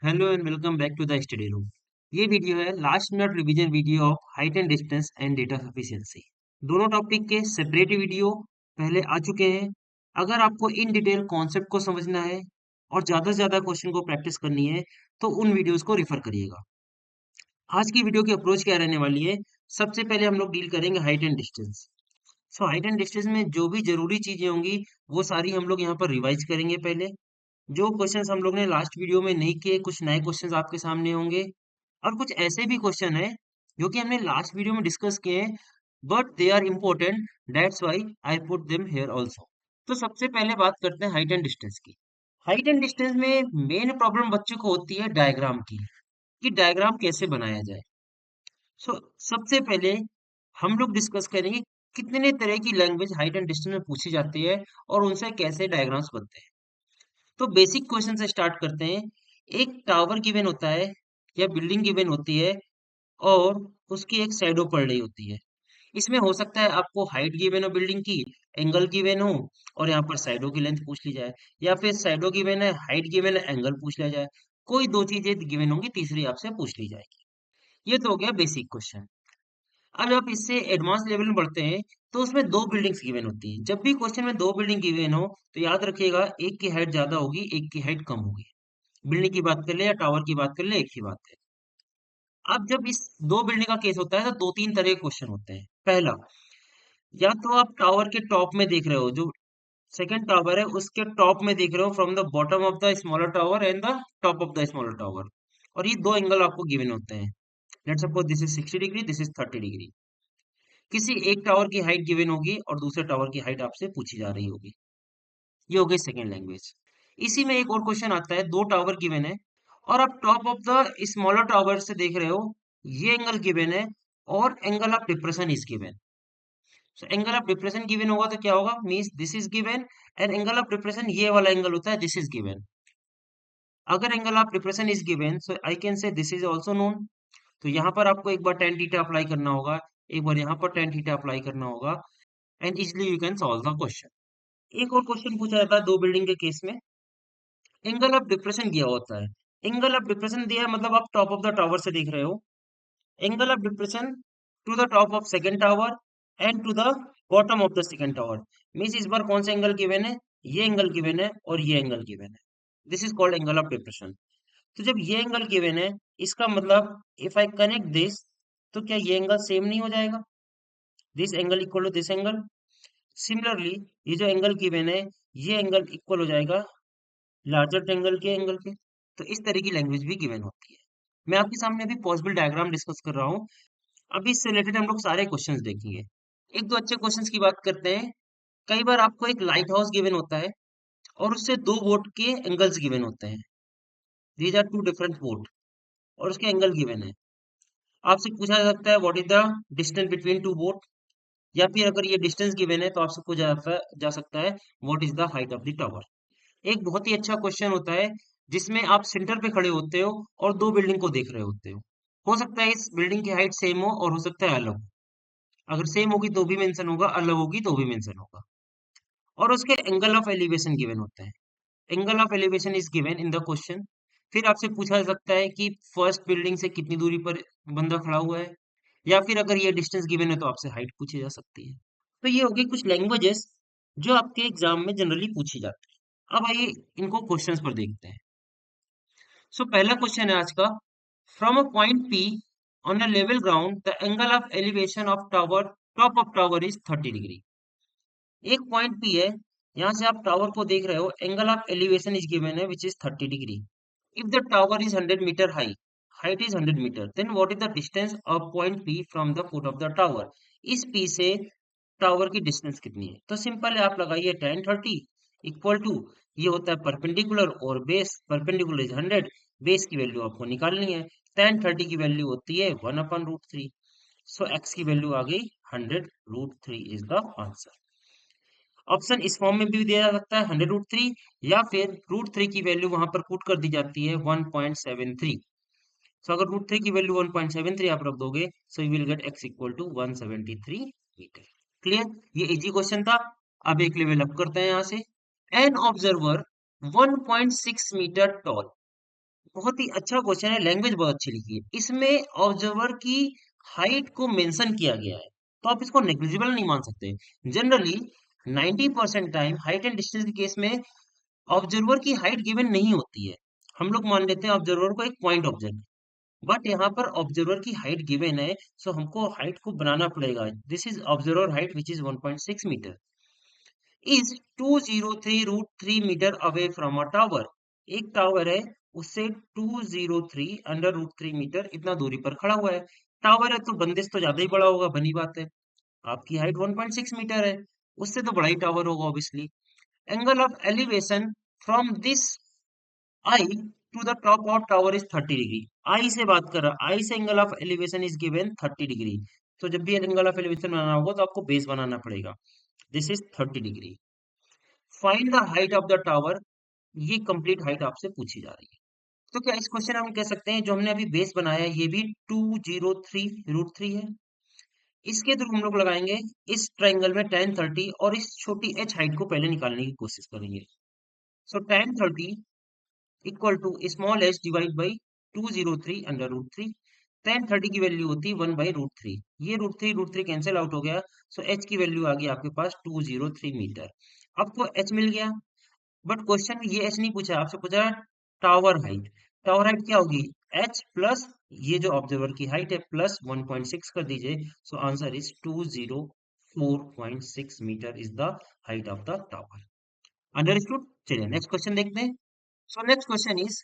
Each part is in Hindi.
Hello and welcome back to the study room. ये वीडियो है last minute revision video of height and distance and data sufficiency. दोनों टॉपिक के सेपरेट वीडियो पहले आ चुके हैं। अगर आपको इन डिटेल कॉन्सेप्ट को समझना है और ज़्यादा से ज़्यादा क्वेश्चन को प्रैक्टिस करनी है तो उन वीडियोस को रिफर करिएगा। आज की वीडियो की अप्रोच क्या रहने वाली है? सबसे पहले हम लोग डील करेंगे height and distance. So height and distance में जो भी जरूरी चीजें होंगी वो सारी हम लोग यहाँ पर रिवाइज करेंगे पहले। जो क्वेश्चंस हम लोग ने लास्ट वीडियो में नहीं किए, कुछ नए क्वेश्चंस आपके सामने होंगे और कुछ ऐसे भी क्वेश्चन है जो कि हमने लास्ट वीडियो में डिस्कस किए हैं, but they are important, that's why I put them here also. तो सबसे पहले बात करते हैं हाइट एंड डिस्टेंस की। हाइट एंड डिस्टेंस में मेन प्रॉब्लम बच्चों को होती है डायग्राम की, कि डायग्राम कैसे बनाया जाए। सो सबसे पहले हम लोग डिस्कस करेंगे कितने तरह की लैंग्वेज हाइट एंड डिस्टेंस में पूछी जाती है और उनसे कैसे डायग्राम्स बनते हैं। तो बेसिक क्वेश्चन से स्टार्ट करते हैं। एक टावर गिवन होता है या बिल्डिंग गिवन होती है और उसकी एक शैडो पड़ रही होती है। इसमें हो सकता है आपको हाइट गिवन हो बिल्डिंग की, एंगल गिवन हो और यहाँ पर शैडो की लेंथ पूछ ली जाए, या फिर शैडो गिवन है, हाइट गिवन है, एंगल पूछ लिया जाए। कोई दो चीजें गिवन होंगी, तीसरी आपसे पूछ ली जाएगी। ये तो हो गया बेसिक क्वेश्चन। अब आप इससे एडवांस लेवल में बढ़ते हैं तो उसमें दो बिल्डिंग्स गिवन होती हैं। जब भी क्वेश्चन में दो बिल्डिंग गिवन हो तो याद रखिएगा, एक की हाइट ज्यादा होगी, एक की हाइट कम होगी। बिल्डिंग की बात कर ले या टावर की बात कर ले, एक ही बात है। अब जब इस दो बिल्डिंग का केस होता है तो दो तीन तरह के क्वेश्चन होते हैं। पहला, या तो आप टावर के टॉप में देख रहे हो, जो सेकंड टावर है उसके टॉप में देख रहे हो, from the bottom of the smaller tower and the top of the smaller tower, और ये दो एंगल आपको गिवन होते हैं। Let's suppose this is 60 degree, this is 30 degree. किसी एक टावर की हाइट गिवन होगी और दूसरे टावर की हाइट आपसे पूछी जा रही होगी। ये हो गई सेकेंड लैंग्वेज। इसी में एक और क्वेश्चन आता है, दो टावर गिवन है और आप top of the smaller tower से देख रहे हो, ये एंगल गिवन है और angle of depression is given. So angle of depression given होगा तो क्या होगा, means this is given, and angle of depression ये वाला एंगल होता है, दिस इज गिवन। अगर angle of depression is given so I can से दिस इज ऑल्सो नोन। तो यहाँ पर आपको एक बार टेन थीटा अप्लाई करना होगा, एक बार यहाँ पर टेन थीटा अप्लाई करना होगा, and easily you can solve the question. एक और क्वेश्चन पूछा जाता है दो बिल्डिंग के केस में, एंगल ऑफ डिप्रेशन दिया होता है। एंगल ऑफ डिप्रेशन दिया है मतलब आप टॉप ऑफ द टावर से देख रहे हो, angle of depression to the top of second tower and to the bottom of the second tower. Means इस बार कौन सा एंगल गिवन है, ये एंगल गिवन है और ये एंगल गिवन है। This is called angle of depression. तो जब ये एंगल गिवन है, इसका मतलब इफ आई कनेक्ट दिस, तो क्या ये एंगल सेम नहीं हो जाएगा? This angle equal to this angle. Similarly ये जो एंगल गिवन है, ये एंगल इक्वल हो जाएगा लार्जर ट्रायंगल के एंगल के। तो इस तरह की लैंग्वेज भी गिवन होती है। मैं आपके सामने अभी पॉसिबल डायग्राम डिस्कस कर रहा हूँ। अभी इससे रिलेटेड हम लोग सारे क्वेश्चंस देखेंगे। एक दो अच्छे क्वेश्चंस की बात करते हैं। कई बार आपको एक लाइट हाउस गिवन होता है और उससे दो बोट के एंगल्स गिवन होते हैं। These are two different boat और उसके एंगल गिवन है। आपसे पूछा जा सकता है what is the distance between two boat, या फिर अगर ये डिस्टेंस गिवन है तो आपसे पूछा जा सकता है what is the height of the tower. एक बहुत ही अच्छा क्वेश्चन होता है जिसमें आप सेंटर पे खड़े होते हो और दो बिल्डिंग को देख रहे होते हो सकता है इस बिल्डिंग की हाइट सेम हो और हो सकता है अलग हो। अगर सेम होगी तो भी मेंशन होगा, अलग होगी तो भी मेंशन होगा। और उसके एंगल ऑफ एलिवेशन गिवन होता है। Angle of elevation is given in the question. फिर आपसे पूछा जा सकता है कि फर्स्ट बिल्डिंग से कितनी दूरी पर बंदा खड़ा हुआ है, या फिर अगर ये डिस्टेंस गिवन है तो आपसे हाइट पूछी जा सकती है। तो ये हो गई कुछ लैंग्वेजेस जो आपके एग्जाम में जनरली पूछी जाती है। अब आइए इनको क्वेश्चंस पर देखते हैं। सो पहला क्वेश्चन है आज का, from a point P on a level ground the angle of elevation of tower, top of tower is 30 degree. एक पॉइंट पी है, यहाँ से आप टावर को देख रहे हो, angle of elevation is given है which is 30 degree. If the tower is 100 metre high, height is 100 metre, then what is the distance of point P from the foot of the tower. इस पी से टावर की डिस्टेंस कितनी है? तो सिंपल है, आप लगाइए tan 30 इक्वल टू, ये होता है परपेंडिकुलर और बेस, परपेंडिकुलर इज 100, बेस की वैल्यू आपको निकालनी है। tan 30 की वैल्यू होती है 1/√3। सो x की वैल्यू आ गई 100√3 इज द आंसर। ऑप्शन इस फॉर्म में भी दिया जा सकता है 100√3, या फिर √3 की वैल्यू वहां पर पुट कर दी जाती है 1.73। सो अगर √3 की वैल्यू 1.73 आप रख दोगे, so you will get x equal to 173 metre. Clear? ये इजी क्वेश्चन था। अब एक लेवल अप करते हैं यहाँ से। एन ऑब्जर्वर 1.6 मीटर टॉल, बहुत ही अच्छा क्वेश्चन है, लैंग्वेज बहुत अच्छी लिखी है। इसमें ऑब्जर्वर की हाइट को मेंशन किया गया है, तो आप इसको नेग्लिजिबल नहीं मान सकते। Generally 90% time height and distance के केस में ऑब्जर्वर की हाइट गिवन नहीं होती है। हम लोग मान लेते हैं ऑब्जर्वर को एक पॉइंट ऑब्जेक्ट, बट यहाँ पर ऑब्जर्वर की हाइट गिवन है, सो हमको हाइट को बनाना पड़ेगा। This is observer height which is 1.6 metre is 203 root 3 metre away from a tower. एक टावर है, उससे 203 अंडर रूट 3 मीटर इतना दूरी पर खड़ा हुआ है। टावर है तो बंदिश तो ज्यादा ही बड़ा होगा, बनी बात है। आपकी हाइट 1.6 मीटर है, उससे तो बड़ा ही टावर होगा obviously. Angle of elevation from this eye to the top of tower is 30 degree. Eye से बात कर रहा, आई से angle of elevation is given 30 degree. तो जब भी एंगल ऑफ एलिवेशन बनाना होगा तो आपको बेस बनाना पड़ेगा। This is 30 degree. Find the height of the tower, ये कंप्लीट हाइट आपसे पूछी जा रही है। तो क्या इस क्वेश्चन हम कह सकते हैं जो हमने अभी बेस बनाया है ये भी 203 रूट 3 है। इसके थ्रू हम लोग लगाएंगे इस ट्राइंगल में tan 30 और इस छोटी h हाइट को पहले निकालने की कोशिश करेंगे। So tan 30 equal to small h divide by 203 under root 3। tan 30 की वैल्यू होती है 1 बाई रूट 3। ये रूट थ्री कैंसिल आउट हो गया, सो h की वैल्यू आ गई आपके पास 203 मीटर। आपको h मिल गया, बट क्वेश्चन में ये एच नहीं पूछा, आपसे पूछा टावर हाइट। टावर हाइट क्या होगी, एच प्लस ये जो ऑब्जर्वर की हाइट है प्लस 1.6 कर दीजिए। So answer is 204.6 metre is the height of the tower. Understood. चलिए नेक्स्ट क्वेश्चन देखते हैं। So next question is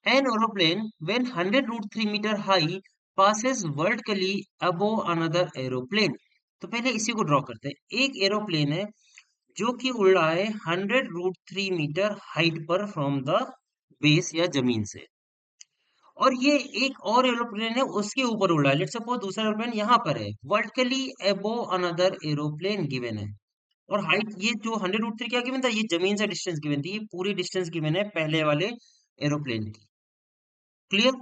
an aeroplane when 100 root 3 metre high passes vertically above another aeroplane। तो पहले इसी को ड्रॉ करते हैं। एक एरोप्लेन है जो कि उड़ रहा है 100 रूट 3 मीटर हाइट पर फ्रॉम द बेस या जमीन से, और ये एक और एरोप्लेन है उसके ऊपर उड़ रहा है। लेट्स सपोज दूसरा एरोप्लेन यहाँ पर है, vertically above another aeroplane given है, और हाइट ये जो 100 रूट 3 क्या गिवन था, ये जमीन से डिस्टेंस गिवन थी, ये पूरी डिस्टेंस गिवन है पहले वाले एरोप्लेन की। Clear.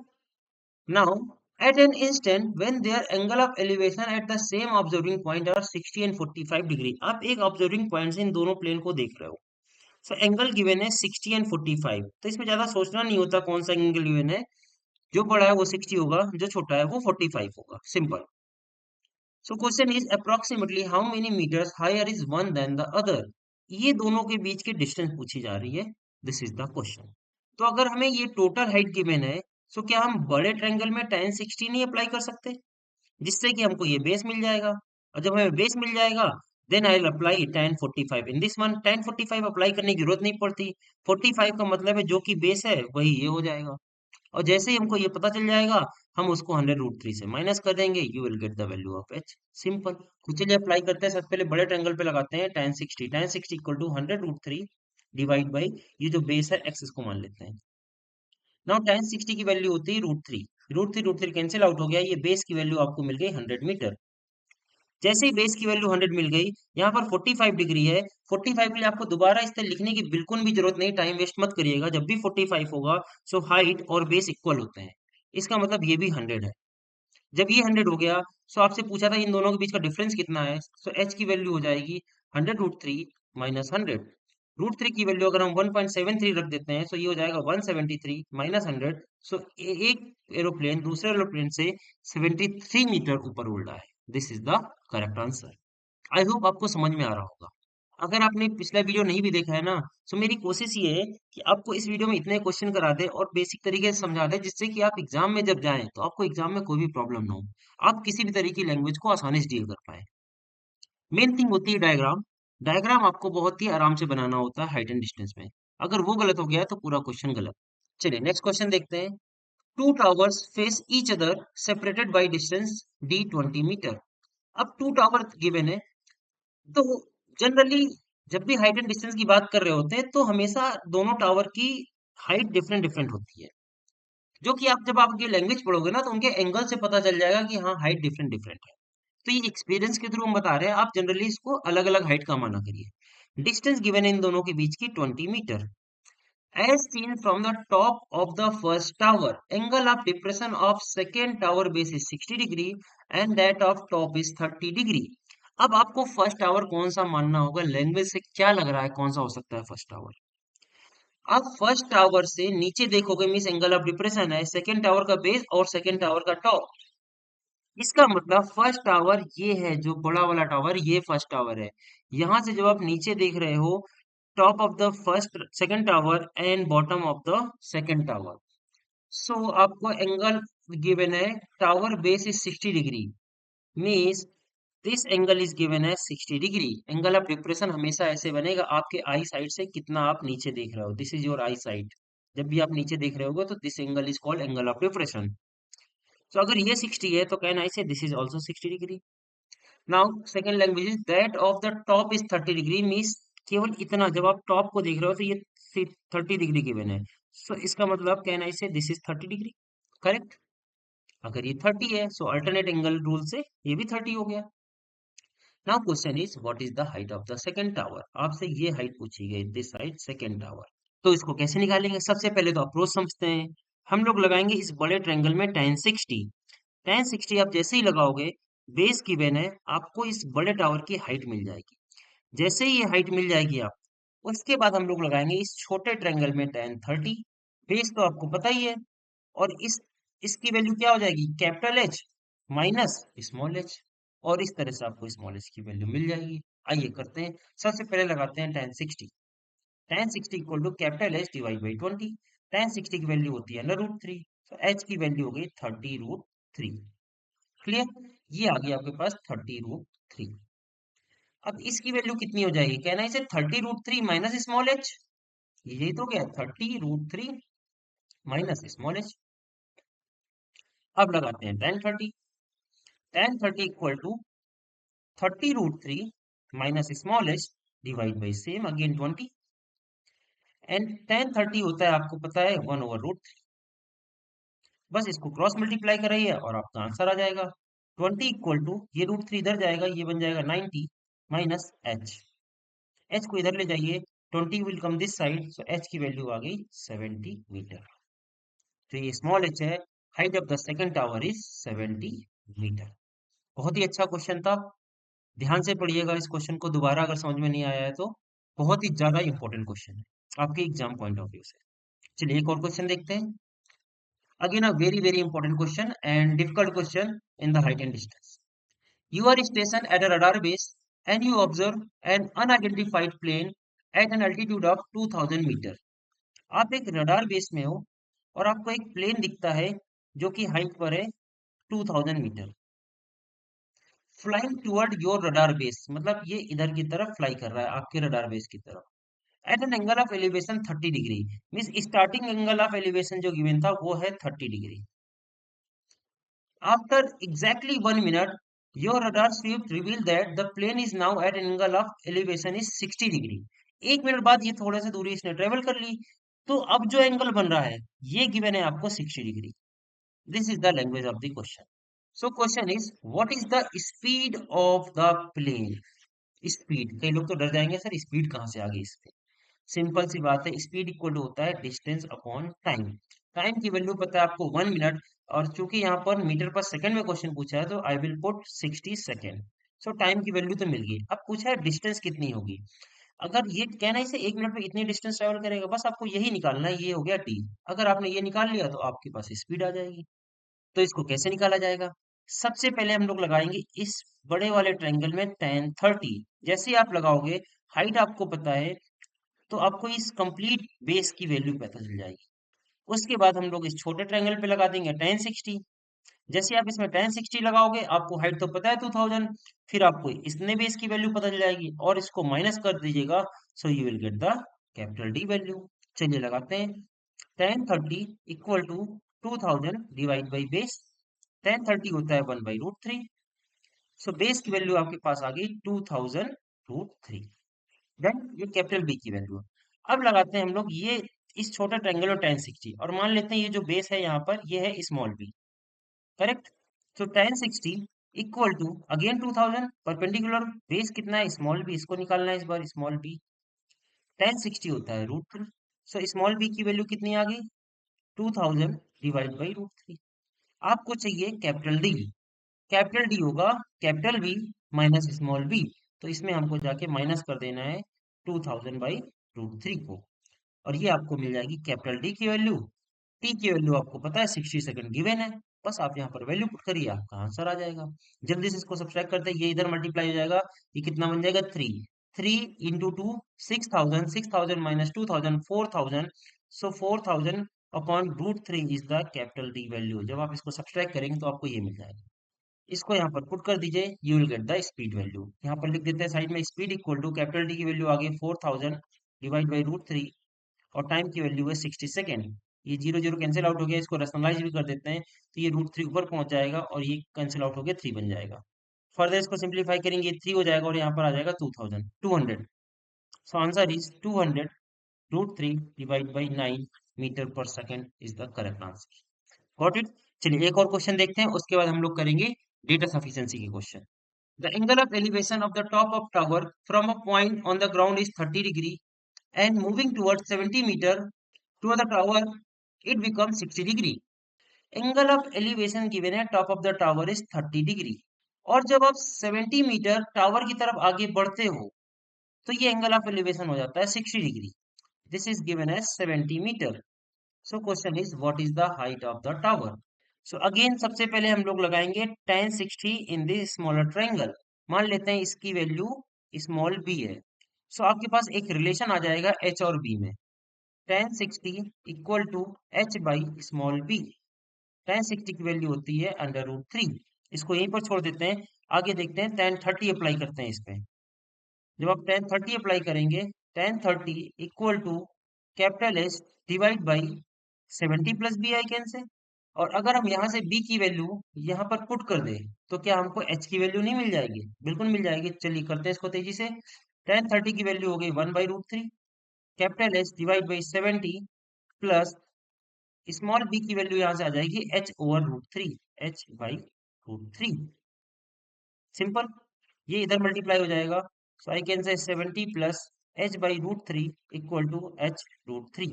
Now at an instant when their angle of elevation at the same observing point are 60 and 45 degree. आप एक ऑब्जर्विंग पॉइंट से इन दोनों प्लेन को देख रहे हो। सो एंगल गिवन है 60 एंड 45, तो इसमें ज्यादा सोचना नहीं होता कौन सा एंगल गिवन है। जो बड़ा है वो 60 होगा, जो छोटा है वो 45 होगा, simple. So question is approximately how many metres higher is one than the other. ये दोनों के बीच की डिस्टेंस पूछी जा रही है। This is the question. तो अगर हमें ये टोटल हाइट गिवन है, सो क्या हम बड़े ट्रायंगल में tan 60 नहीं अप्लाई कर सकते, जिससे कि हमको ये बेस मिल जाएगा। और जब हमें बेस मिल जाएगा then I will apply tan 45 in this one. tan 45 apply करने की जरूरत नहीं पड़ती। 45 का मतलब है जो कि बेस है वही ये हो जाएगा। और जैसे ही हमको ये पता चल जाएगा हम उसको 100 रूट 3 से माइनस कर देंगे, you will get the value of H. Simple. तो चलिए अप्लाई करते हैं। सबसे पहले बड़े ट्रायंगल पे लगाते हैं tan 60 equal to 100 root 3 divide by ये जो बेस है एक्स इसको मान लेते हैं। नाउ tan 60 की वैल्यू होती है रूट थ्री कैंसिल आउट हो गया, ये बेस की वैल्यू आपको मिल गई 100 मीटर। जैसे ही बेस की वैल्यू 100 मिल गई, यहाँ पर 45 डिग्री है। 45 के लिए आपको दोबारा इस तरह लिखने की बिल्कुल भी जरूरत नहीं, टाइम वेस्ट मत करिएगा। जब भी 45 होगा सो हाइट और बेस इक्वल होते हैं, इसका मतलब ये भी 100 है। जब ये 100 हो गया, सो आपसे पूछा था इन दोनों के बीच का डिफरेंस कितना है, सो एच की वैल्यू हो जाएगी 100 रूट 3 माइनस 100। रूट 3 की वैल्यू अगर हम 1.73 रख देते हैं, सो ये हो जाएगा 173 माइनस 100। सो एक एरोप्लेन दूसरे एरोप्लेन से 73 मीटर ऊपर उड़ रहा है। This is the correct answer. I hope आपको समझ में आ रहा होगा। अगर आपने पिछला वीडियो नहीं भी देखा है ना, तो मेरी कोशिश ये है कि आपको इस वीडियो में इतने क्वेश्चन करा दे और बेसिक तरीके से समझा दे, जिससे कि आप एग्जाम में जब जाएं तो आपको एग्जाम में कोई भी प्रॉब्लम ना हो, आप किसी भी तरीके की लैंग्वेज को आसानी से डील कर पाए। मेन थिंग होती है डायग्राम। डायग्राम आपको बहुत ही आराम से बनाना होता है हाइट एंड डिस्टेंस में। अगर वो गलत हो गया तो पूरा क्वेश्चन गलत। चलिए नेक्स्ट क्वेश्चन देखते हैं। Two towers face each other separated by distance d 20 metre. अब टू टावर गिवन है, तो जनरली जब भी हाइट एंड डिस्टेंस की बात कर रहे होते हैं तो हमेशा दोनों टावर की हाइट डिफरेंट डिफरेंट होती है, जो कि आप जब आपकी लैंग्वेज पढ़ोगे ना तो उनके एंगल से पता चल जाएगा कि हाँ हाइट डिफरेंट डिफरेंट है। तो ये एक्सपीरियंस के थ्रू हम बता रहे हैं, आप जनरली इसको अलग अलग हाइट का माना करिए। डिस्टेंस गिवन है इन दोनों के बीच की 20 metre. As seen from the top of the first tower, angle of depression of second tower base is 60 degree and that of top is 30 degree। अब आपको फर्स्ट टावर कौन सा मानना होगा, लैंग्वेज से क्या लग रहा है कौन सा हो सकता है फर्स्ट टावर। आप फर्स्ट टावर से नीचे देखोगे मीन्स एंगल ऑफ डिप्रेशन है, सेकंड टावर का बेस और सेकंड टावर का टॉप। इसका मतलब फर्स्ट टावर ये है, जो बड़ा वाला टावर ये फर्स्ट टावर है। यहां से जब आप नीचे देख रहे हो, top of the first second tower and bottom of the second tower. So आपको एंगल गिवन है, tower base is 60 degree, means this angle is given है 60 डिग्री। एंगल ऑफ डिप्रेशन हमेशा ऐसे बनेगा, आपके आई साइड से कितना आप नीचे देख रहे हो, this is your I side. जब भी आप नीचे देख रहे होगे तो this angle is called angle of depression. तो अगर ये 60 है तो कैन आई से this is also 60 degree. Now second language is that of the top is 30 degree, means केवल इतना, जब आप टॉप को देख रहे हो तो ये 30 डिग्री गिवन है। सो इसका मतलब कैन आई से दिस इज 30 डिग्री। करेक्ट। अगर ये 30 है सो अल्टरनेट एंगल रूल से ये भी 30 हो गया। Now question is what is the height of the second tower. आपसे ये हाइट पूछी गई, दिस हाइट सेकंड टावर। तो इसको कैसे निकालेंगे, सबसे पहले तो अप्रोच समझते हैं। हम लोग लगाएंगे इस बड़े ट्रायंगल में tan 60। tan 60 आप जैसे ही लगाओगे, बेस गिवन है, आपको इस बड़े टावर की हाइट मिल जाएगी। जैसे ही ये हाइट मिल जाएगी आप, उसके बाद हम लोग लगाएंगे इस छोटे ट्रायंगल में tan 30। बेस तो आपको पता ही है, और इस इसकी वैल्यू क्या हो जाएगी, capital H minus small H. और इस तरह से आपको स्मॉल एच की वैल्यू मिल जाएगी। आइए करते हैं, सबसे पहले लगाते हैं tan 60। tan 60 equal to capital H divide by 20। tan 60 की वैल्यू होती है √3, तो एच की वैल्यू हो गई 30√3। क्लियर, ये आ गया आपके पास 30√3। अब इसकी वैल्यू कितनी हो जाएगी, कहना इसे 30√3 माइनस स्मॉल एच। यही तो गया 30√3 माइनस स्मॉल एच। अब लगाते हैं tan 30। tan 30 equal to 30√3 minus small H divide by same again 20। And tan 30 होता है आपको पता है 1/√3। बस इसको क्रॉस मल्टीप्लाई कराइए और आपका आंसर आ जाएगा। 20 इक्वल टू, ये √3 इधर जाएगा, ये बन जाएगा 90 माइनस एच। एच को इधर ले जाइए, 20 will come this side, so H की वैल्यू आ गई 70 मीटर। तो ये स्मॉल एच है, height of the second tower is 70 metre. बहुत ही अच्छा क्वेश्चन था। ध्यान से पढ़िएगा इस क्वेश्चन को, दोबारा अगर समझ में नहीं आया है तो। बहुत ही ज्यादा इंपॉर्टेंट क्वेश्चन है आपके एग्जाम पॉइंट ऑफ व्यू से। चलिए एक और क्वेश्चन देखते हैं। Again a very very important question and difficult question in the height and distance. You are stationed at a radar base and you observe an unidentified plane at an altitude of 2000 metre. आप एक रडार बेस में हो और आपको एक प्लेन दिखता है जो कि हाइट पर है 2000 metre. Flying toward your radar base, मतलब ये इधर की तरफ फ्लाई कर रहा है आपके रडार बेस की तरफ। At an angle of elevation 30 degree, means starting angle of elevation जो गिवन था वो है 30 degree. After exactly 1 minute, your radar sweep revealed that the plane is now at an angle of elevation is 60 degree. 1 minute बाद ये थोड़ा सा दूरी इसने ट्रेवल कर ली, तो अब जो एंगल बन रहा है ये गिवन है आपको 60 degree. This is the language of the question. So question is what is the speed of the plane. Speed, कई लोग तो डर जाएंगे सर स्पीड कहाँ से आ गई इस पे। सिंपल सी बात है, स्पीड इक्वल टू होता है डिस्टेंस अपॉन टाइम। टाइम की वैल्यू पता है आपको 1 मिनट, और चूंकि यहाँ पर मीटर पर सेकंड में क्वेश्चन पूछा है तो I will put 60 second. So time की वैल्यू तो मिल गई। अब पूछा है डिस्टेंस कितनी होगी। अगर ये कहना है इसे 1 मिनट में इतनी डिस्टेंस ट्रेवल करेगा, बस आपको यही निकालना है, ये हो गया टी। अगर आपने ये निकाल लिया तो आपके पास स्पीड आ जाएगी। तो इसको कैसे निकाला जाएगा, सबसे पहले हम लोग लगाएंगे इस बड़े वाले ट्रायंगल में tan 30। जैसे ही आप लगाओगे, हाइट आपको पता है, तो आपको इस कंप्लीट बेस की वैल्यू पता चल जाएगी। उसके बाद हम लोग इस छोटे ट्रायंगल पे लगा देंगे tan 60। जैसे आप इसमें tan 60 लगाओगे, आपको हाइट तो पता है 2000, फिर आपको इसने बेस की वैल्यू पता चल जाएगी और इसको माइनस कर दीजिएगा, so you will get the capital D value. चलिए लगाते हैं, tan 30 equal to 2000 divide by base. tan 30 होता है 1/√3, सो बेस की वैल्यू आपके पास आ गई 2000√3। देन ये कैपिटल बी की वैल्यू है। अब लगाते हैं हम लोग ये इस छोटा ट्रायंगल और tan 60, और मान लेते हैं ये जो बेस है यहाँ पर ये है स्मॉल बी। करेक्ट। तो tan 60 equal to again 2000 perpendicular, base कितना है स्मॉल बी, इसको निकालना है इस बार स्मॉल बी। tan 60 होता है √3, सो स्मॉल बी की वैल्यू कितनी आ गई 2000 डिवाइड बाई √3। आपको चाहिए कैपिटल डी। कैपिटल डी होगा capital B minus small B, तो इसमें हमको जाके माइनस कर देना है 2000 बाई √3 को। और ये आपको मिल जाएगी कैपिटल डी की वैल्यू। टी की वैल्यू आपको पता है 60 सेकंड गिवन है। बस आप यहाँ पर वैल्यू पुट करिए, आपका आंसर आ जाएगा। जल्दी से इसको सब्सट्रैक्ट करते हैं, ये इधर मल्टीप्लाई हो जाएगा। ये कितना बन जाएगा? 3। 3 × 2 6000, 6000 minus 2000 4000। So 4000 upon √3 is the capital D value. जब आप इसको सब्सट्रैक्ट करेंगे तो आपको ये मिल जाएगा। इसको यहाँ पर पुट कर दीजिए, you will get the speed value. यहाँ पर लिख देते हैं साइड में, speed equal to capital D की वैल्यू आ गई 4000 डिवाइड बाई √3 और टाइम की वैल्यू है 60 सेकेंड। ये जीरो जीरो कैंसिल आउट हो गया, इसको रेशनलाइज भी कर देते हैं तो ये √3 ऊपर पहुंच जाएगा और ये कैंसिल आउट हो गया 3 बन जाएगा। फर्दर इसको सिंप्लीफाई करेंगे, 3 हो जाएगा और यहाँ पर आ जाएगा 2000 200। So answer is 200 √3 divide by 9 metre per second is the correct answer. Got it. चलिए एक और क्वेश्चन देखते हैं, उसके बाद हम लोग करेंगे डेटा सफिशिएंसी के question. The angle of elevation of the top of tower from a point on the ground is 30 degree and moving towards 70 meter to the tower, it becomes 60 degree. Angle of elevation given है top of the tower is 30 degree. और जब आप 70 मीटर टावर की तरफ आगे बढ़ते हो तो ये एंगल ऑफ एलिवेशन हो जाता है 60 degree. This is given as 70 metre. So question is what is the height of the tower. So again सबसे पहले हम लोग लगाएंगे tan 60 in the smaller triangle. मान लेते हैं इसकी वैल्यू स्मॉल b है। सो आपके पास एक रिलेशन आ जाएगा h और b में। tan 60 equal to h by small b। tan 60 की वैल्यू होती है √3। इसको यहीं पर छोड़ देते हैं, आगे देखते हैं tan 30 अप्लाई करते हैं इस पे। जब आप tan 30 अप्लाई करेंगे, tan 30 equal to capital S divide by 70 plus B I can say. और अगर हम यहाँ से b की वैल्यू यहाँ पर पुट कर दें तो क्या हमको h की वैल्यू नहीं मिल जाएगी? बिल्कुल मिल जाएगी। चलिए करते हैं इसको तेजी से। tan 30 की वैल्यू हो गई 1/√3 capital S divide by 70 plus small b की वैल्यू यहाँ से आ जाएगी h/√3 h/√3। सिंपल, ये इधर मल्टीप्लाई हो जाएगा। सो आई कैन से 70 plus h/√3 equal to h√3।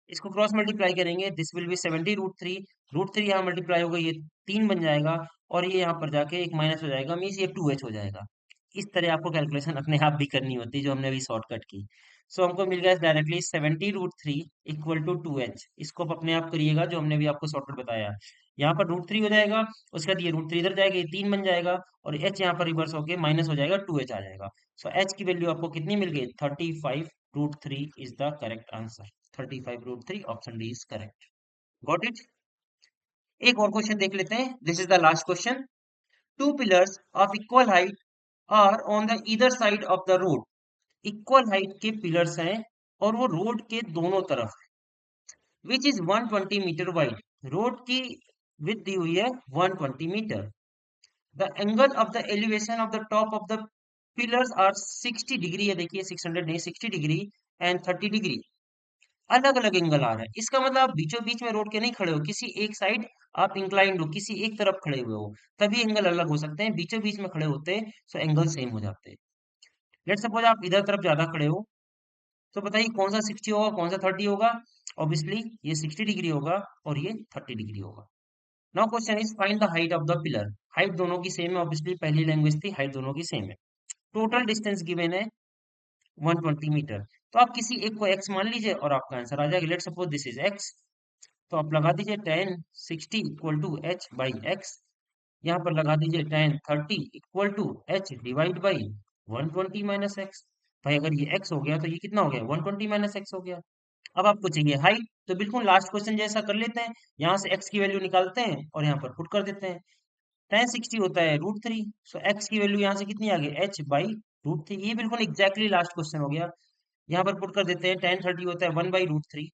इसको क्रॉस मल्टीप्लाई करेंगे, दिस विल बी 70 √3 यहाँ मल्टीप्लाई होगा, ये 3 बन जाएगा और ये यहाँ पर जाके एक माइनस हो जाएगा, मीन्स ये 2h हो जाएगा। इस तरह आपको कैलकुलेशन अपने आप भी करनी होती है, जो हमने अभी शॉर्टकट की। सो हमको मिल गया डायरेक्टली 70 √3 इक्वल टू 2h। इसको आप अपने आप करिएगा, जो हमने भी आपको शॉर्टकट बताया। यहाँ पर √3 हो जाएगा, उसके बाद ये √3 इधर जाएगा, ये 3 बन जाएगा और h यहाँ पर रिवर्स होके माइनस हो जाएगा, 2h आ जाएगा। सो h की वैल्यू आपको कितनी मिल गई? 35 √3 is the correct answer. 35 √3 option D is correct. Got it. एक और क्वेश्चन देख लेते हैं, this is the last question. Two pillars of equal height are on the either side of the road. Equal height के पिलर्स हैं और वो रोड के दोनों तरफ, which is 120 metre wide. Road की विड्थ दी हुई है 120 metre. The angle of the elevation of the top of the pillars are 60 degree है, देखिए 600 नहीं 60 डिग्री एंड 30 डिग्री। अलग अलग एंगल आ रहा है, इसका मतलब आप बीचों बीच में रोड के नहीं खड़े हो, किसी एक साइड आप इंक्लाइंड हो, किसी एक तरफ खड़े हुए हो, तभी एंगल अलग हो सकते हैं। बीचों बीच में खड़े होते हैं तो एंगल सेम हो जाते हैं। लेट सपोज आप इधर तरफ ज्यादा खड़े हो, तो बताइए कौन सा 60 होगा कौन सा 30 होगा? ऑब्वियसली ये 60 डिग्री होगा और ये 30 डिग्री होगा। Now question is find the height of the pillar. Height दोनों की सेम है, ऑब्वियसली पहली लैंग्वेज थी, हाइट दोनों की सेम है। टोटल डिस्टेंस गिवन है 120 मीटर। तो आप किसी एक को x मान लीजिए और आपका आंसर आ जाएगा। Let suppose this is x, तो आप लगा दीजिए tan 60 equal to h by X. यहाँ पर लगा दीजिए tan 30 equal to h divide by 120 minus X. भाई अगर ये x हो गया तो ये कितना हो गया? 120 माइनस एक्स हो गया। अब आपको चाहिए हाइट, तो बिल्कुल लास्ट क्वेश्चन जैसा कर लेते हैं, यहाँ से x की वैल्यू निकालते हैं और यहाँ पर पुट कर देते हैं। tan 60 होता है √3, सो x की वैल्यू यहाँ से कितनी आ गई? h by √3। ये बिल्कुल एग्जैक्टली लास्ट क्वेश्चन हो गया। यहाँ पर पुट कर देते हैं, tan 30 होता है 1/√3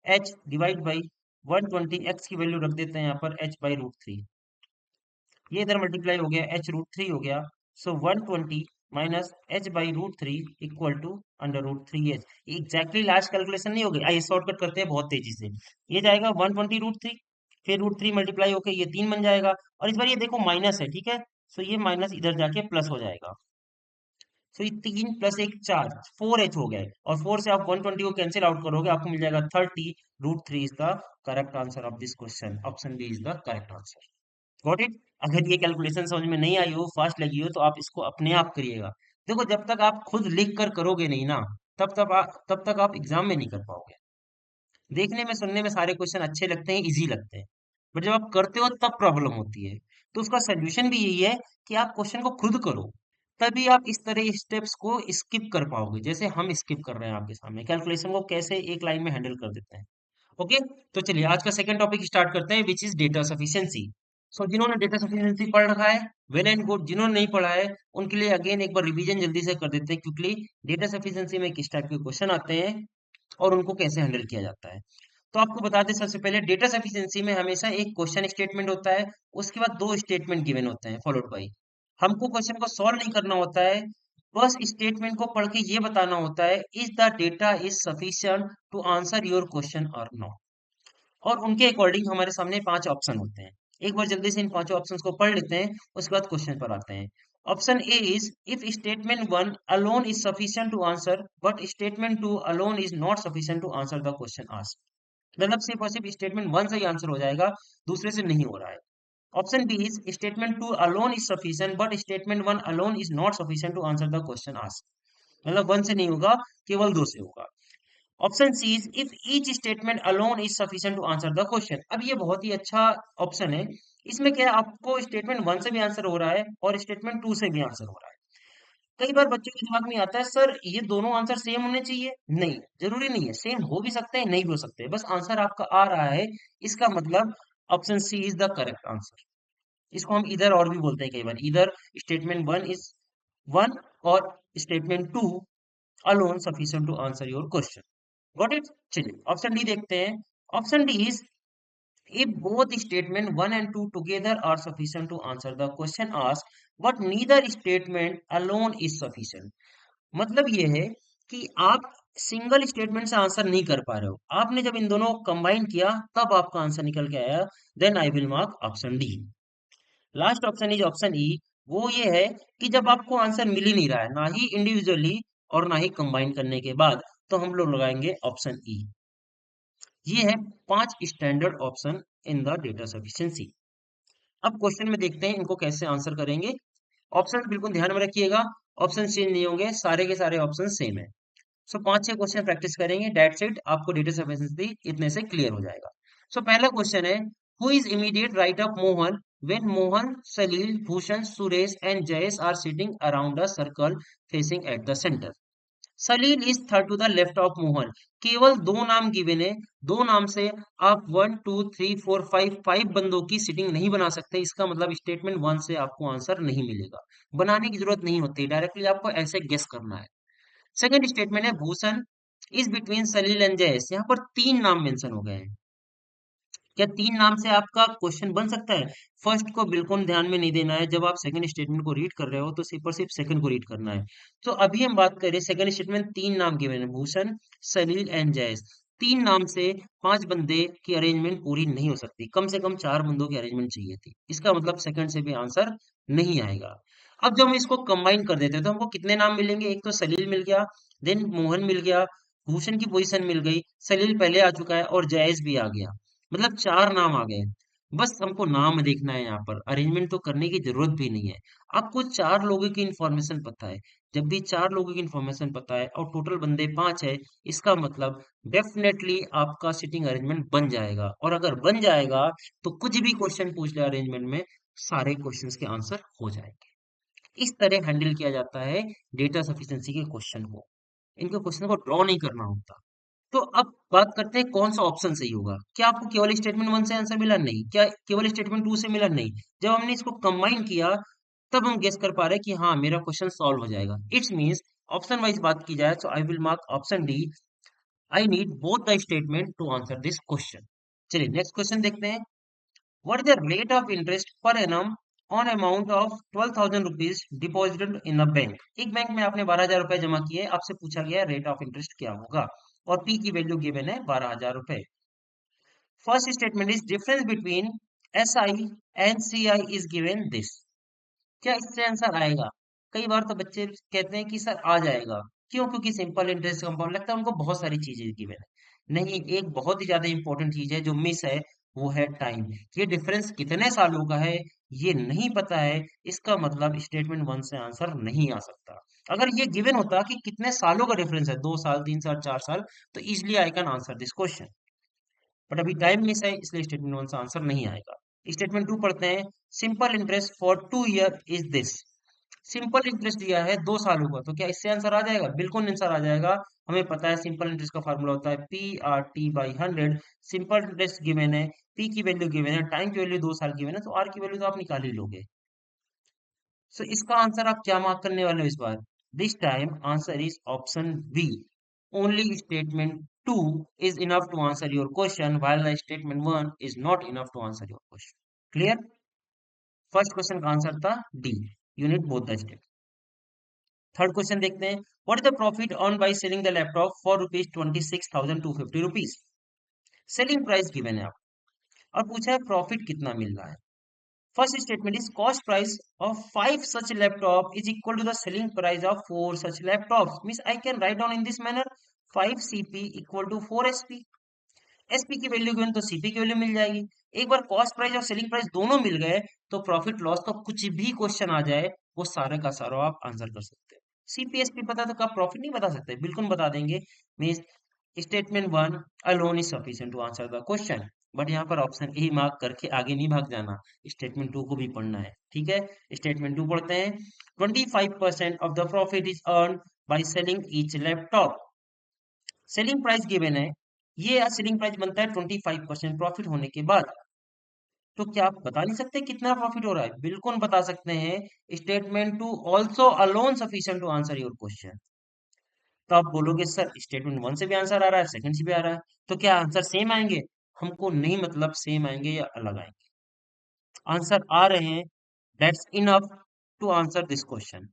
h डिवाइड बाई 120, x की वैल्यू रख देते हैं यहाँ पर h बाई √3। ये इधर मल्टीप्लाई हो गया, h√3 हो गया। सो 120 minus h by √3 equal to √3h। Exactly last calculation नहीं होगी, आइए शॉर्टकट करते हैं बहुत तेजी से। ये जाएगा 120 √3, फिर √3 मल्टीप्लाई होकर ये 3 बन जाएगा और इस बार ये देखो माइनस है, ठीक है। सो ये माइनस इधर जाके प्लस हो जाएगा। सो ये 3 प्लस 1 4, 4h हो गए और 4 से आप 120 को कैंसिल आउट करोगे, आपको मिल जाएगा 30 √3 is the correct answer of this question. Option B is the correct answer. Got it. अगर ये कैलकुलेशन समझ में नहीं आई हो, फास्ट लगी हो, तो आप इसको अपने आप करिएगा। देखो जब तक आप खुद लिख कर करोगे नहीं ना, तब तक आप एग्जाम में नहीं कर पाओगे। देखने में सुनने में सारे क्वेश्चन अच्छे लगते हैं, इजी लगते हैं, बट जब आप करते हो तब प्रॉब्लम होती है। तो उसका सोल्यूशन भी यही है कि आप क्वेश्चन को खुद करो, तभी आप इस तरह स्टेप्स को स्किप कर पाओगे, जैसे हम स्किप कर रहे हैं आपके सामने कैलकुलेशन को कैसे एक लाइन में हैंडल कर देते हैं। ओके, तो चलिए आज का सेकंड टॉपिक स्टार्ट करते हैं, विच इज डेटा सफिशिएंसी। सो जिन्होंने डेटा सफिशिएंसी पढ़ रखा है, वेल एंड गुड। जिन्होंने नहीं पढ़ा है उनके लिए अगेन एक बार रिवीजन जल्दी से कर देते हैं, क्विकली। डेटा सफिशिएंसी में किस टाइप के क्वेश्चन आते हैं और उनको कैसे हैंडल किया जाता है। तो आपको बता दें, सबसे पहले डेटा सफिशिएंसी में हमेशा एक क्वेश्चन स्टेटमेंट होता है, उसके बाद दो स्टेटमेंट गिवन होते हैं फॉलोड बाई। हमको क्वेश्चन को सॉल्व नहीं करना होता है, बस स्टेटमेंट को पढ़ के ये बताना होता है, is the data is sufficient to answer your question और नॉट। और उनके अकॉर्डिंग हमारे सामने 5 ऑप्शन होते हैं। एक बार जल्दी से इन पांचों ऑप्शंस को पढ़ लेते हैं, उसके बाद क्वेश्चन पर आते हैं। Option A is if statement 1 alone is sufficient to answer but statement 2 alone is not sufficient to answer the question asked. मतलब सिर्फ और सिर्फ स्टेटमेंट 1 से ही आंसर हो जाएगा, दूसरे से नहीं हो रहा है। Option B is statement 2 alone is sufficient but statement 1 alone is not sufficient to answer the question asked. मतलब 1 से नहीं होगा, केवल 2 से होगा। Option C is if each statement alone is sufficient to answer the question. अब ये बहुत ही अच्छा ऑप्शन है। इसमें क्या है, आपको स्टेटमेंट 1 से भी आंसर हो रहा है और स्टेटमेंट 2 से भी आंसर हो रहा है। कई बार बच्चों के दिमाग में आता है, सर ये दोनों आंसर सेम होने चाहिए। नहीं, जरूरी नहीं है, सेम हो भी सकते हैं, नहीं भी हो सकते हैं, बस आंसर आपका आ रहा है, इसका मतलब option C is the correct answer. इसको हम इधर और भी बोलते हैं कई बार, इधर स्टेटमेंट 1 इज 1 और statement 2 alone sufficient to answer your question. Got it. चलिए ऑप्शन डी देखते हैं। Option D is if both statement 1 and 2 together are sufficient to answer the question asked but neither statement alone is sufficient। मतलब ये है कि आप सिंगल स्टेटमेंट से आंसर नहीं कर पा रहे हो, आपने जब इन दोनों को कंबाइन किया तब आपका आंसर निकल के आया, then I will mark option D. Last option is option E. वो ये है कि जब आपको आंसर मिल ही नहीं रहा है, ना ही इंडिविजुअली और ना ही कंबाइन करने के बाद, तो हम लोग लगाएंगे ऑप्शन ई। ये है 5 standard option in the data sufficiency. अब क्वेश्चन में देखते हैं इनको कैसे आंसर करेंगे। ऑप्शन बिल्कुल ध्यान में रखिएगा, ऑप्शन चेंज नहीं होंगे, सारे के सारे ऑप्शन सेम है। सो 5-6 क्वेश्चन प्रैक्टिस करेंगे, डेट्स इट, आपको डेटा सफिशिएंसी इतने से क्लियर हो जाएगा। सो पहला क्वेश्चन है, who is immediate right of Mohan when Mohan, Salil, Bhushan, Suresh and Jayesh are sitting around a circle facing at the centre. Salil is third to the left of Mohan. केवल दो नाम गिवन है, दो नाम से आप 1 2 3 4 5 बंदों की सिटिंग नहीं बना सकते, इसका मतलब स्टेटमेंट 1 से आपको आंसर नहीं मिलेगा। बनाने की जरूरत नहीं होती, डायरेक्टली आपको ऐसे गेस करना है। सेकंड स्टेटमेंट है, Bhushan is between Salil and Jayesh. यहाँ पर तीन नाम मेंशन हो गए हैं। क्या तीन नाम से आपका क्वेश्चन बन सकता है? फर्स्ट को बिल्कुल ध्यान में नहीं देना है, जब आप सेकंड स्टेटमेंट को रीड कर रहे हो तो सिर्फ और सिर्फ सेकंड को रीड करना है। तो अभी हम बात करें सेकंड स्टेटमेंट, तीन नाम गिवन है, भूषण, सलील एंड जयेश। तीन नाम से पांच बंदे की अरेंजमेंट पूरी नहीं हो सकती, कम से कम चार बंदों की अरेंजमेंट चाहिए थी, इसका मतलब सेकंड से भी आंसर नहीं आएगा। अब जब हम इसको कंबाइन कर देते हैं तो हमको कितने नाम मिलेंगे? एक तो सलील मिल गया, देन मोहन मिल गया, भूषण की पोजीशन मिल गई, सलील पहले आ चुका है और जयेश भी आ गया, मतलब चार नाम आ गए। बस हमको नाम देखना है, यहाँ पर अरेंजमेंट तो करने की जरूरत भी नहीं है। आपको चार लोगों की इंफॉर्मेशन पता है, जब भी चार लोगों की इंफॉर्मेशन पता है और टोटल बंदे पांच है, इसका मतलब डेफिनेटली आपका सिटिंग अरेंजमेंट बन जाएगा। और अगर बन जाएगा तो कुछ भी क्वेश्चन पूछ ले अरेंजमेंट में, सारे क्वेश्चंस के आंसर हो जाएंगे। इस तरह हैंडल किया जाता है डेटा सफिशिएंसी के क्वेश्चन को। इनके क्वेश्चन को ड्रॉ नहीं करना होता। तो अब बात करते हैं कौन सा ऑप्शन सही होगा। क्या आपको केवल स्टेटमेंट 1 से आंसर मिला? नहीं। क्या केवल स्टेटमेंट 2 से मिला? नहीं। जब हमने इसको कंबाइन किया तब हम गेस कर पा रहे हैं कि हाँ, मेरा क्वेश्चन सॉल्व हो जाएगा। इट्स मींस ऑप्शन वाइज बात की जाए तो I will mark option D. I need both the statement to answer this question. चलिए नेक्स्ट क्वेश्चन देखते हैं। What is the rate of interest per annum on amount of 12,000 rupees deposited in a bank. एक बैंक में आपने 12,000 रुपए जमा किए, आपसे पूछा गया रेट ऑफ इंटरेस्ट क्या होगा, और पी की वैल्यू गिवन है 12,000 रुपए। First statement is difference between S I and C I is given this. क्या इससे आंसर आएगा? कई बार तो बच्चे कहते हैं कि सर आ जाएगा, क्यों? क्योंकि सिंपल इंटरेस्ट कंपाउंड लगता है उनको, बहुत सारी चीजें गिवन है। नहीं, एक बहुत ही ज्यादा इंपॉर्टेंट चीज है जो मिस है, वो है टाइम। ये डिफरेंस कितने सालों का है ये नहीं पता है, इसका मतलब स्टेटमेंट 1 से आंसर नहीं आ सकता। अगर ये गिवन होता कि कितने सालों का डिफरेंस है, 2 साल, 3 साल, 4 साल, तो easily I can answer this question. But अभी टाइम मिस है, इसलिए स्टेटमेंट वन से आंसर नहीं आएगा। स्टेटमेंट टू पढ़ते हैं। Simple interest for 2 year is this. Simple interest दिया है 2 सालों का, तो क्या इससे आंसर आ जाएगा? बिल्कुल आंसर आ जाएगा। हमें पता है सिंपल इंटरेस्ट का फॉर्मूला होता है PRT/100। सिंपल इंटरेस्ट गिवन है, पी की वैल्यू गिवन है, टाइम की वैल्यू 2 साल गिवन है, तो आर की वैल्यू तो आप निकाल ही लोगे। सो इसका आंसर आप क्या मार्क करने वाले हो इस बार? This time answer is option B. Only statement two is enough to answer your question while the statement one is not enough to answer your question. Clear? First question का आंसर था D, unit both the state. Third question देखते हैं। What is the profit earn by selling the laptop for ₹26,250? Selling price given है आप, और पूछा है प्रॉफिट कितना मिल रहा है। First statement is cost price of 5 such laptop is equal to the selling price of 4 such laptops. Means I can write down in this manner 5 CP equal to 4 SP. SP की वैल्यू गिवन तो CP की वैल्यू मिल जाएगी। एक बार कॉस्ट प्राइस और सेलिंग प्राइस दोनों मिल गए तो प्रॉफिट लॉस तो कुछ भी क्वेश्चन आ जाए वो सारे का सारा आप आंसर कर सकते हो। CP SP पता तो कब प्रॉफिट नहीं बता सकते? बिल्कुल बता देंगे। Means statement one alone is sufficient to answer the question. But यहाँ पर ऑप्शन ए मार्क करके आगे नहीं भाग जाना, स्टेटमेंट टू को भी पढ़ना है। ठीक है, स्टेटमेंट टू पढ़ते हैं। 25% of the profit is earn by selling each laptop. Selling price given है, ये सेलिंग प्राइस बनता है 25% प्रॉफिट होने के बाद। तो क्या आप बता नहीं सकते कितना प्रॉफिट हो रहा है? बिल्कुल बता सकते हैं। Statement two also alone sufficient to answer your question. तो आप बोलोगे सर स्टेटमेंट वन से भी आंसर आ रहा है, सेकंड से भी आ रहा है, तो क्या आंसर सेम आएंगे? हमको नहीं मतलब सेम आएंगे या अलग आएंगे, आंसर आ रहे हैं, that's enough to answer this question.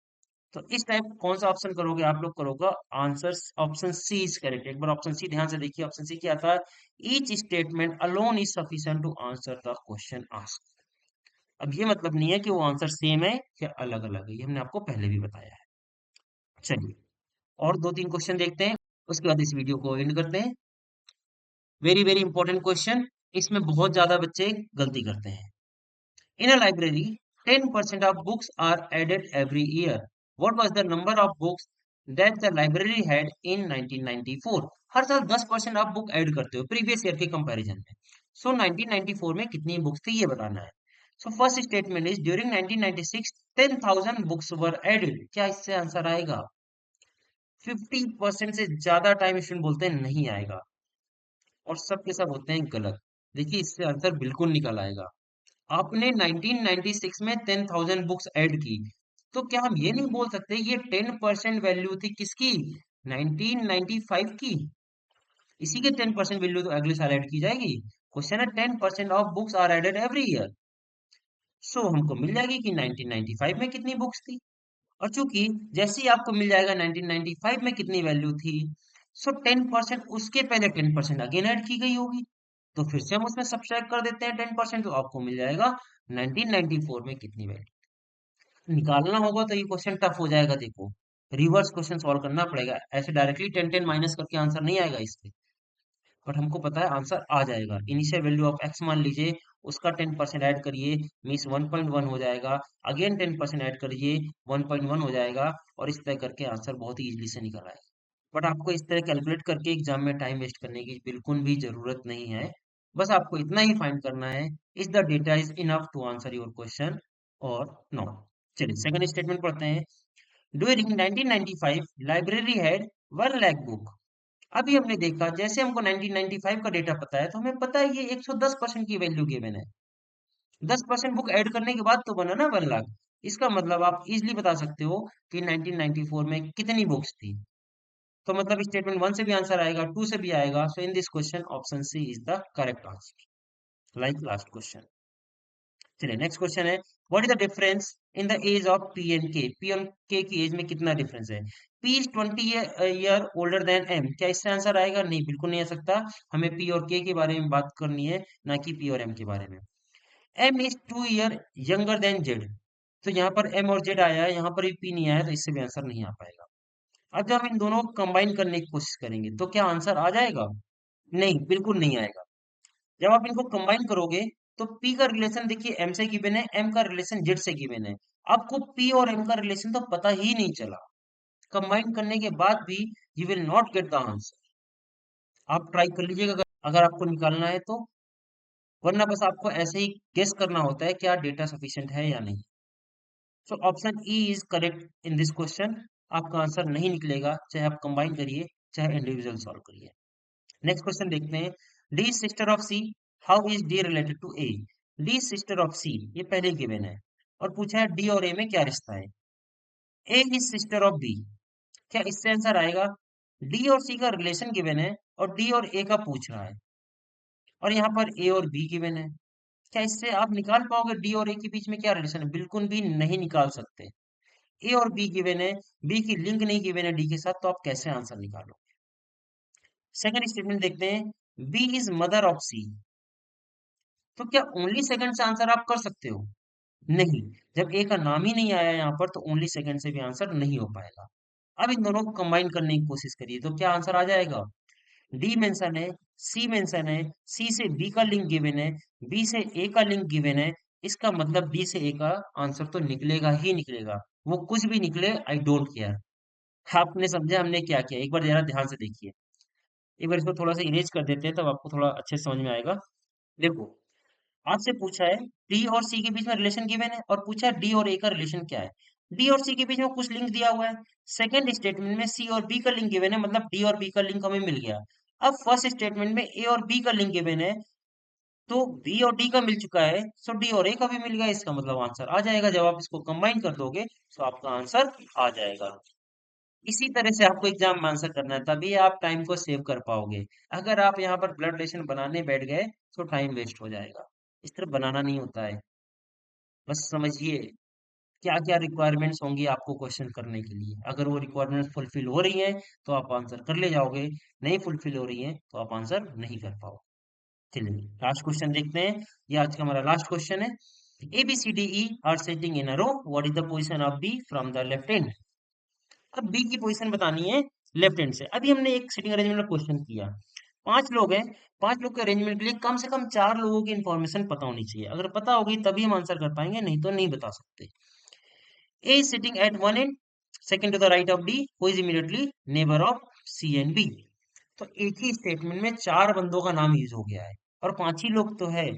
तो इस टाइप कौन सा ऑप्शन करोगे? आप लोग करोगे answer option C is correct. एक बार ऑप्शन सी ध्यान से देखिए, ऑप्शन सी क्या था? Each statement alone is sufficient to answer the question asked. अब ये मतलब नहीं है कि वो आंसर सेम है या अलग अलग है, ये हमने आपको पहले भी बताया है। चलिए और 2-3 क्वेश्चन देखते हैं, उसके बाद इस वीडियो को एंड करते हैं। वेरी वेरी इंपॉर्टेंट क्वेश्चन, इसमें बहुत ज्यादा बच्चे गलती करते हैं। In a library 10% of books are added every year. What was the number of books that the library had in 1994? हर साल 10% आप बुक ऐड करते हो प्रीवियस ईयर के कंपैरिजन में। सो 1994 में कितनी बुक्स थी ये बताना है। So first statement is during 1996 10,000 books were added. क्या इससे आंसर आएगा? 50% से ज्यादा टाइम स्टूडेंट बोलते हैं नहीं आएगा, और सब के सब होते हैं गलत। देखिए इससे आंसर बिल्कुल निकल आएगा। आपने 1996 में 10,000 बुक्स ऐड की, तो क्या हम ये नहीं बोल सकते ये 10% वैल्यू थी किसकी? 1995 की। इसी के 10% वैल्यू तो अगले साल ऐड की जाएगी। क्वेश्चन है 10% of books are added every year. So हमको मिल जाएगी कि 1995 में कितनी बुक्स थी, और चूंकि जैसे ही आपको मिल जाएगा 1995 में कितनी वैल्यू थी, सो 10% उसके पहले 10% अगेन ऐड की गई होगी, तो फिर से हम उसमें सब्ट्रैक्ट कर देते हैं 10%, तो आपको मिल जाएगा 1994 में कितनी वैल्यू। निकालना होगा तो ये क्वेश्चन टफ हो जाएगा। देखो रिवर्स क्वेश्चन सॉल्व करना पड़ेगा, ऐसे डायरेक्टली 10 माइनस करके आंसर नहीं आएगा इससे। बट हमको पता है आंसर आ जाएगा। इनिशियल वैल्यू ऑफ एक्स मान लीजिए, उसका 10% ऐड करिए, मीन्स 1.1 हो जाएगा। अगेन 10% ऐड करिए, 1.1 हो जाएगा, और इस तरह करके आंसर बहुत ही इजीली से निकल आएगा। बट आपको इस तरह कैलकुलेट करके एग्जाम में टाइम वेस्ट करने की बिल्कुल भी जरूरत नहीं है। बस आपको इतना ही फाइंड करना है, is the data is enough to answer your question और नॉट। चलिए सेकंड स्टेटमेंट पढ़ते हैं। During 1995 library had 1 lakh book. अभी हमने देखा जैसे हमको 1995 का डेटा पता है, तो हमें पता है ये 110% की वैल्यू गिवन है। 10% बुक ऐड करने के बाद तो बना ना 1 लाख। इसका मतलब आप इजिली बता सकते हो कि 1994 में कितनी बुक्स थी। तो मतलब स्टेटमेंट वन से भी आंसर आएगा, टू से भी आएगा। So in this question option C is the correct answer, like last question. चलिए नेक्स्ट क्वेश्चन है। What is the difference in the age of P and K? P और के की एज में कितना डिफरेंस है? P is 20 year older than M. क्या इससे आंसर आएगा? नहीं, बिल्कुल नहीं आ सकता। हमें पी और के बारे में बात करनी है, ना कि पी और एम के बारे में। M is 2 year younger than Z. तो यहाँ पर एम और जेड आया है, यहाँ पर भी पी नहीं आया, तो इससे भी आंसर नहीं आ पाएगा। अब जब हम इन दोनों को कंबाइन करने की कोशिश करेंगे तो क्या आंसर आ जाएगा? नहीं, बिल्कुल नहीं आएगा। जब आप इनको कंबाइन करोगे तो पी का रिलेशन देखिए एम से गिवन है, एम का रिलेशन जेड से गिवन है। आपको पी और एम का रिलेशन तो पता ही नहीं चला। कंबाइन करने के बाद भी you will not get the answer. आप ट्राई कर लीजिएगा अगर अगर आपको निकालना है तो, वरना बस आपको ऐसे ही गेस करना होता है क्या डेटा सफिशिएंट है या नहीं। So option E is correct in this question. आपका आंसर नहीं निकलेगा, चाहे आप कंबाइन करिए चाहे इंडिविजुअल सॉल्व करिए। नेक्स्ट क्वेश्चन देखते हैं। D sister of C, how is D related to A. D sister of C, ये पहले गिवन है और पूछा है डी और ए में क्या रिश्ता है। ए इज सिस्टर ऑफ बी, क्या इससे आंसर आएगा। डी और सी का रिलेशन गिवन है और डी और ए का पूछ रहा है, और यहाँ पर ए और बी गिवन है। क्या इससे आप निकाल पाओगे डी और ए के बीच में क्या रिलेशन है? बिल्कुल भी नहीं निकाल सकते। ए और बी गिवन है, बी की लिंक नहीं गिवन है डी के साथ, तो आप कैसे आंसर निकालो। सेकंड स्टेटमेंट देखते हैं। बी इज मदर ऑफ सी, तो क्या ओनली सेकंड से आंसर आप कर सकते हो? नहीं, जब ए का नाम ही नहीं आया यहाँ पर तो ओनली सेकंड से भी आंसर नहीं हो पाएगा। अब इन दोनों को कंबाइन करने की कोशिश करिए तो क्या आंसर आ जाएगा। डी मेंशन है, सी मेंशन है, सी से बी का लिंक गिवन है, बी से ए का लिंक गिवन है। इसका मतलब डी से ए का आंसर तो निकलेगा ही निकलेगा, वो कुछ भी निकले आई डोंट केयर। आपने समझा हमने क्या किया, एक बार जरा ध्यान से देखिए। एक बार इसको थोड़ा सा इरेज कर देते हैं तब आपको थोड़ा अच्छे से समझ में आएगा। देखो, आपसे पूछा है डी और सी के बीच में रिलेशन गिवन है और पूछा है डी और ए का रिलेशन क्या है। डी और सी के बीच में कुछ लिंक दिया हुआ है। सेकंड स्टेटमेंट में सी और बी का लिंक गिवन है, मतलब डी और बी का लिंक हमें मिल गया। अब फर्स्ट स्टेटमेंट में ए और बी का लिंक गिवन है, तो बी और डी का मिल चुका है, सो डी और ए का भी मिल गया। इसका मतलब आंसर आ जाएगा। जब आप इसको कंबाइन कर दोगे तो आपका आंसर आ जाएगा। इसी तरह से आपको एग्जाम में आंसर करना है, तभी आप टाइम को सेव कर पाओगे। अगर आप यहाँ पर ब्लड रिलेशन बनाने बैठ गए तो टाइम वेस्ट हो जाएगा। इस तरह बनाना नहीं होता है। बस समझिए क्या क्या रिक्वायरमेंट्स होंगी आपको क्वेश्चन करने के लिए। अगर वो रिक्वायरमेंट्स फुलफिल हो रही हैं तो आप आंसर कर ले जाओगे, नहीं फुलफिल हो रही हैं तो आप आंसर नहीं कर पाओगे। चलिए लास्ट क्वेश्चन देखते हैं। ये आज का हमारा लास्ट क्वेश्चन है। A B C D E are sitting in a row, what is the position of B from the left hand. अब बी की पोजीशन बतानी है लेफ्ट हैंड से। अभी हमने एक सिटिंग अरेंजमेंट में क्वेश्चन किया। 5 लोग हैं, 5 लोग के अरेंजमेंट के लिए कम से कम 4 लोगों की इंफॉर्मेशन पता होनी चाहिए। अगर पता होगी तभी हम आंसर कर पाएंगे, नहीं तो नहीं बता सकते। A is sitting at one end, second to the right of D, who is immediately neighbour of C and B. तो एक ही स्टेटमेंट में 4 बंदों का नाम यूज हो गया है और 5 ही लोग तो है।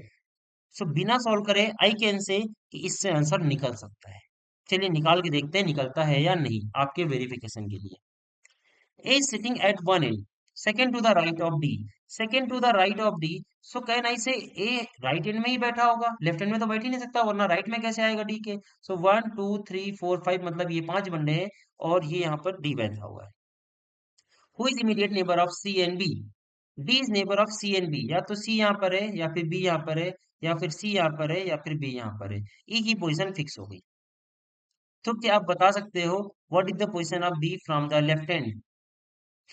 सो बिना सॉल्व करे आई कैन से कि इससे आंसर निकल सकता है। चलिए निकाल के देखते हैं निकलता है या नहीं, आपके वेरिफिकेशन के लिए। A is sitting at one end, second to the right of D, second to the right of D. So can I से A राइट एंड में ही बैठा होगा, लेफ्ट एंड में तो बैठ ही नहीं सकता, वरना राइट में कैसे आएगा D के। सो 1 2 3 4 5, मतलब ये 5 बंदे हैं और ये यहाँ पर D बैठा हुआ है। Who is immediate neighbour of C and B। D is neighbour of C and B, या तो C यहाँ पर है या फिर B यहाँ पर है, या फिर C यहाँ पर है या फिर B यहाँ पर है। E की पोजीशन फिक्स हो गई। तो क्या आप बता सकते हो what is the position of B from the left hand.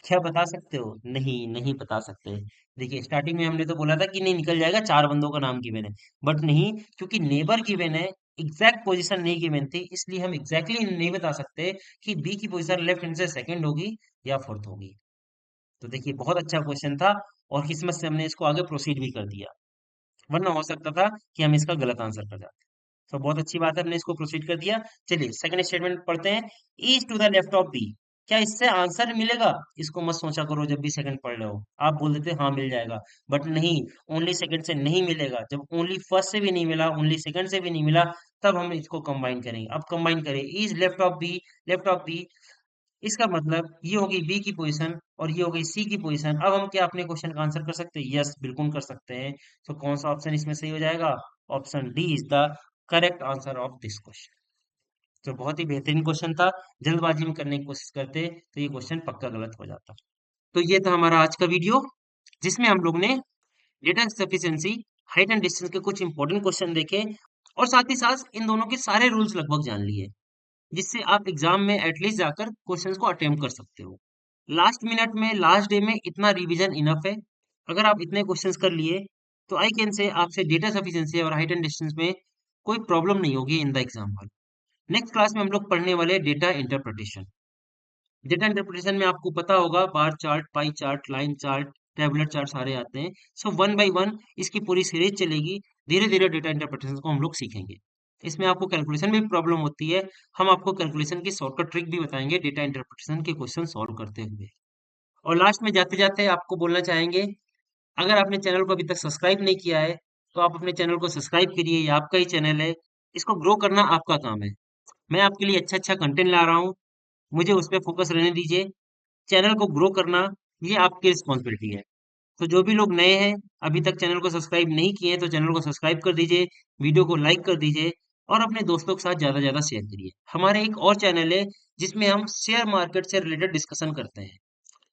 क्या बता सकते हो? नहीं, नहीं बता सकते। देखिए स्टार्टिंग में हमने तो बोला था कि नहीं निकल जाएगा, 4 बंदों का नाम गिवन है, बट नहीं, क्योंकि नेबर गिवन है, एग्जैक्ट पोजीशन नहीं गिवन थी, इसलिए हम एग्जैक्टली नहीं बता सकते कि बी की पोजीशन लेफ्ट हैंड से सेकंड होगी या फोर्थ होगी। तो देखिए बहुत अच्छा क्वेश्चन था और किस्मत से हमने इसको आगे प्रोसीड भी कर दिया, वरना हो सकता था कि हम इसका गलत आंसर कर जाते। तो बहुत अच्छी बात है हमने इसको प्रोसीड कर दिया। चलिए सेकंड स्टेटमेंट पढ़ते हैं। E is to the left of B, क्या इससे आंसर मिलेगा? इसको मत सोचा करो जब भी सेकंड पढ़ रहे हो, आप बोल देते हाँ मिल जाएगा, बट नहीं, ओनली सेकंड से नहीं मिलेगा। जब ओनली फर्स्ट से भी नहीं मिला, ओनली सेकंड से भी नहीं मिला, तब हम इसको कंबाइन करेंगे। अब कंबाइन करें, is left of B, left of B, इसका मतलब ये होगी बी की पोजीशन और ये हो गई सी की पोजीशन। अब हम क्या अपने क्वेश्चन का आंसर कर सकते हैं? यस, बिल्कुल कर सकते हैं। तो कौन सा ऑप्शन इसमें सही हो जाएगा? Option D is the correct answer of this question. तो बहुत ही बेहतरीन क्वेश्चन था। जल्दबाजी में करने की कोशिश करते तो ये क्वेश्चन पक्का गलत हो जाता। तो ये था हमारा आज का वीडियो, जिसमें हम लोग ने data sufficiency, height and distance के कुछ इंपॉर्टेंट क्वेश्चन देखे और साथ ही साथ इन दोनों के सारे रूल्स लगभग जान लिए, जिससे आप एग्जाम में एटलीस्ट जाकर क्वेश्चंस को अटेम्प्ट कर सकते हो। लास्ट मिनट में, लास्ट डे में इतना रिवीजन इनफ है। अगर आप इतने क्वेश्चंस कर लिए तो आई कैन से आपसे डेटा सफिशिएंसी और हाइट एंड डिस्टेंस में कोई प्रॉब्लम नहीं होगी in the exam hall. Next class में हम लोग पढ़ने वाले डेटा इंटरप्रिटेशन। डेटा इंटरप्रिटेशन में आपको पता होगा bar chart, pie chart, line chart, tabular chart सारे आते हैं। सो वन बाय वन इसकी पूरी सीरीज चलेगी। धीरे धीरे डेटा इंटरप्रिटेशन को हम लोग सीखेंगे। इसमें आपको कैलकुलेशन में प्रॉब्लम होती है, हम आपको कैलकुलेशन की शॉर्टकट ट्रिक भी बताएंगे डेटा इंटरप्रिटेशन के क्वेश्चन सॉल्व करते हुए। और लास्ट में जाते जाते आपको बोलना चाहेंगे, अगर आपने चैनल को अभी तक सब्सक्राइब नहीं किया है तो आप अपने चैनल को सब्सक्राइब करिए, ये आपका ही चैनल है, इसको ग्रो करना आपका काम है। मैं आपके लिए अच्छा अच्छा कंटेंट ला रहा हूँ, मुझे उस पर फोकस रहने दीजिए। चैनल को ग्रो करना ये आपकी रिस्पॉन्सिबिलिटी है। तो जो भी लोग नए हैं, अभी तक चैनल को सब्सक्राइब नहीं किए हैं, तो चैनल को सब्सक्राइब कर दीजिए, वीडियो को लाइक कर दीजिए और अपने दोस्तों के साथ ज़्यादा ज़्यादा शेयर करिए। हमारे एक और चैनल है जिसमें हम शेयर मार्केट से रिलेटेड डिस्कशन करते हैं।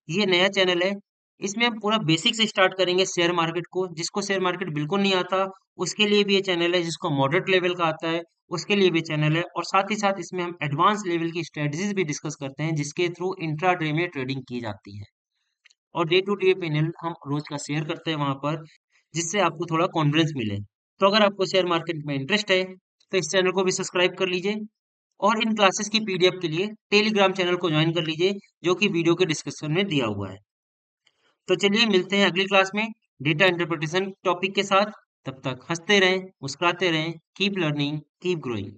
ये नया चैनल है, इसमें हम पूरा बेसिक से स्टार्ट करेंगे शेयर मार्केट को। जिसको शेयर मार्केट बिल्कुल नहीं आता उसके लिए भी ये चैनल है, जिसको मॉडरेट लेवल का आता है उसके लिए भी चैनल है, और साथ ही साथ इसमें हम एडवांस लेवल की स्ट्रेटजीज भी डिस्कस करते हैं जिसके थ्रू इंट्राडे में ट्रेडिंग की जाती है। और डे टू डे पैनल हम रोज का शेयर करते हैं वहां पर, जिससे आपको थोड़ा कॉन्फिडेंस मिले। तो अगर आपको शेयर मार्केट में इंटरेस्ट है तो इस चैनल को भी सब्सक्राइब कर लीजिए, और इन क्लासेस की पीडीएफ के लिए टेलीग्राम चैनल को ज्वाइन कर लीजिए, जो कि वीडियो के डिस्क्रिप्शन में दिया हुआ है। तो चलिए मिलते हैं अगली क्लास में डेटा इंटरप्रिटेशन टॉपिक के साथ। तब तक हंसते रहें, मुस्कुराते रहें, कीप लर्निंग, कीप ग्रोइंग।